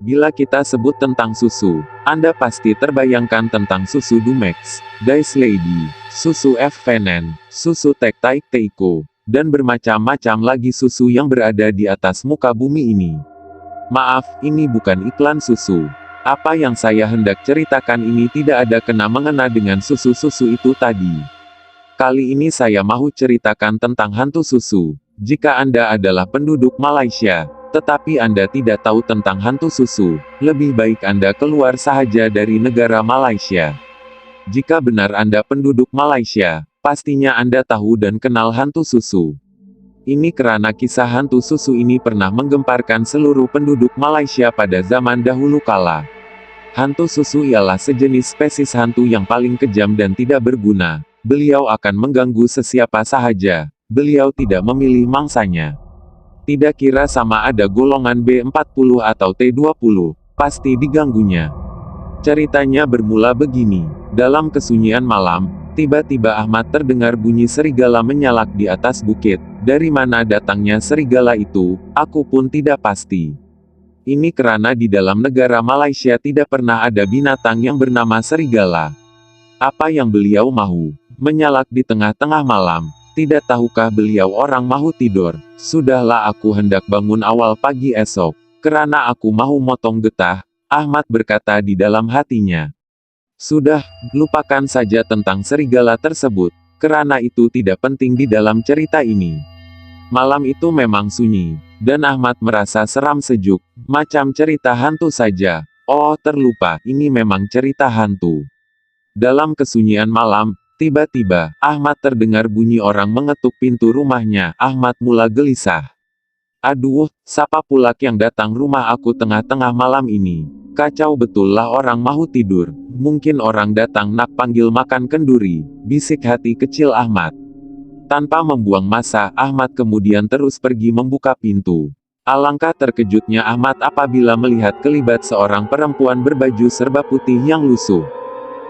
Bila kita sebut tentang susu, Anda pasti terbayangkan tentang susu Dumex, Dice Lady, susu F-Venen, susu Tek Taik Teiko, dan bermacam-macam lagi susu yang berada di atas muka bumi ini. Maaf, ini bukan iklan susu. Apa yang saya hendak ceritakan ini tidak ada kena-mengena dengan susu-susu itu tadi. Kali ini saya mau ceritakan tentang hantu susu. Jika Anda adalah penduduk Malaysia, tetapi Anda tidak tahu tentang hantu susu, lebih baik Anda keluar sahaja dari negara Malaysia. Jika benar Anda penduduk Malaysia, pastinya Anda tahu dan kenal hantu susu. Ini karena kisah hantu susu ini pernah menggemparkan seluruh penduduk Malaysia pada zaman dahulu kala. Hantu susu ialah sejenis spesies hantu yang paling kejam dan tidak berguna. Beliau akan mengganggu sesiapa sahaja. Beliau tidak memilih mangsanya. Tidak kira sama ada golongan B40 atau T20, pasti diganggunya. Ceritanya bermula begini. Dalam kesunyian malam, tiba-tiba Ahmad terdengar bunyi serigala menyalak di atas bukit. Dari mana datangnya serigala itu, aku pun tidak pasti. Ini karena di dalam negara Malaysia tidak pernah ada binatang yang bernama serigala. Apa yang beliau mahu? Menyalak di tengah-tengah malam. Tidak tahukah beliau orang mahu tidur? Sudahlah aku hendak bangun awal pagi esok. Karena aku mahu motong getah, Ahmad berkata di dalam hatinya. Sudah, lupakan saja tentang serigala tersebut. Karena itu tidak penting di dalam cerita ini. Malam itu memang sunyi, dan Ahmad merasa seram sejuk, macam cerita hantu saja. Oh, terlupa, ini memang cerita hantu. Dalam kesunyian malam, tiba-tiba, Ahmad terdengar bunyi orang mengetuk pintu rumahnya. Ahmad mula gelisah. Aduh, siapa pula yang datang rumah aku tengah-tengah malam ini? Kacau betul lah orang mahu tidur. Mungkin orang datang nak panggil makan kenduri, bisik hati kecil Ahmad. Tanpa membuang masa, Ahmad kemudian terus pergi membuka pintu. Alangkah terkejutnya Ahmad apabila melihat kelibat seorang perempuan berbaju serba putih yang lusuh.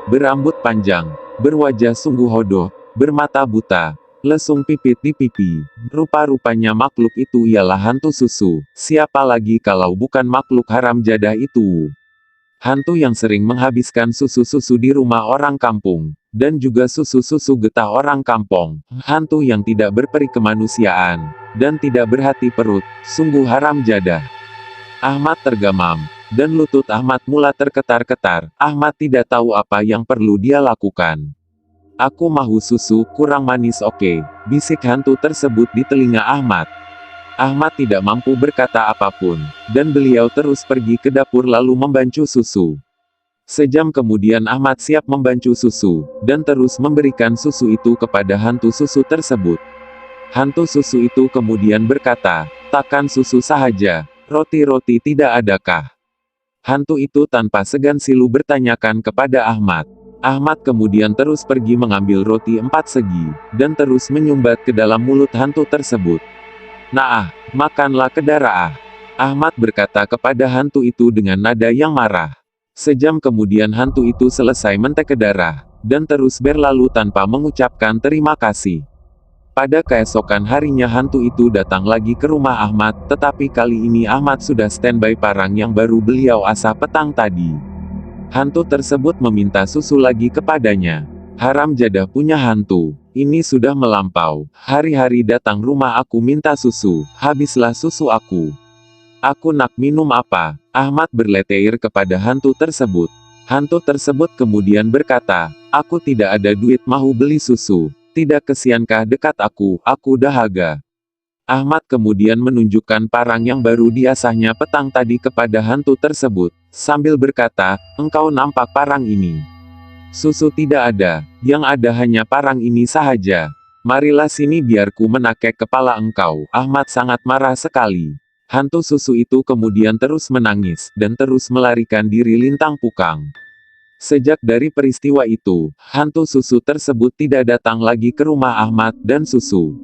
Berambut panjang, berwajah sungguh hodoh, bermata buta, lesung pipit di pipi. Rupa-rupanya makhluk itu ialah hantu susu. Siapa lagi kalau bukan makhluk haram jadah itu? Hantu yang sering menghabiskan susu-susu di rumah orang kampung, dan juga susu-susu getah orang kampung. Hantu yang tidak berperi kemanusiaan, dan tidak berhati perut, sungguh haram jadah. Ahmad tergamam, dan lutut Ahmad mula terketar-ketar. Ahmad tidak tahu apa yang perlu dia lakukan. Aku mahu susu, kurang manis oke, bisik hantu tersebut di telinga Ahmad. Ahmad tidak mampu berkata apapun, dan beliau terus pergi ke dapur lalu membancu susu. Sejam kemudian Ahmad siap membancu susu, dan terus memberikan susu itu kepada hantu susu tersebut. Hantu susu itu kemudian berkata, takkan susu sahaja, roti-roti tidak adakah? Hantu itu tanpa segan silu bertanyakan kepada Ahmad. Ahmad kemudian terus pergi mengambil roti 4 segi, dan terus menyumbat ke dalam mulut hantu tersebut. Nah, makanlah ke darah. Ahmad berkata kepada hantu itu dengan nada yang marah. Sejam kemudian hantu itu selesai mentek ke darah, dan terus berlalu tanpa mengucapkan terima kasih. Pada keesokan harinya hantu itu datang lagi ke rumah Ahmad, tetapi kali ini Ahmad sudah standby parang yang baru beliau asah petang tadi. Hantu tersebut meminta susu lagi kepadanya. Haram jadah punya hantu. Ini sudah melampau. Hari-hari datang rumah aku minta susu. Habislah susu aku. Aku nak minum apa? Ahmad berleteir kepada hantu tersebut. Hantu tersebut kemudian berkata, aku tidak ada duit mahu beli susu. Tidak kesiankah dekat aku dahaga. Ahmad kemudian menunjukkan parang yang baru diasahnya petang tadi kepada hantu tersebut, sambil berkata, engkau nampak parang ini. Susu tidak ada, yang ada hanya parang ini sahaja. Marilah sini biarku menakek kepala engkau. Ahmad sangat marah sekali. Hantu susu itu kemudian terus menangis, dan terus melarikan diri lintang pukang. Sejak dari peristiwa itu, hantu susu tersebut tidak datang lagi ke rumah Ahmad dan susu.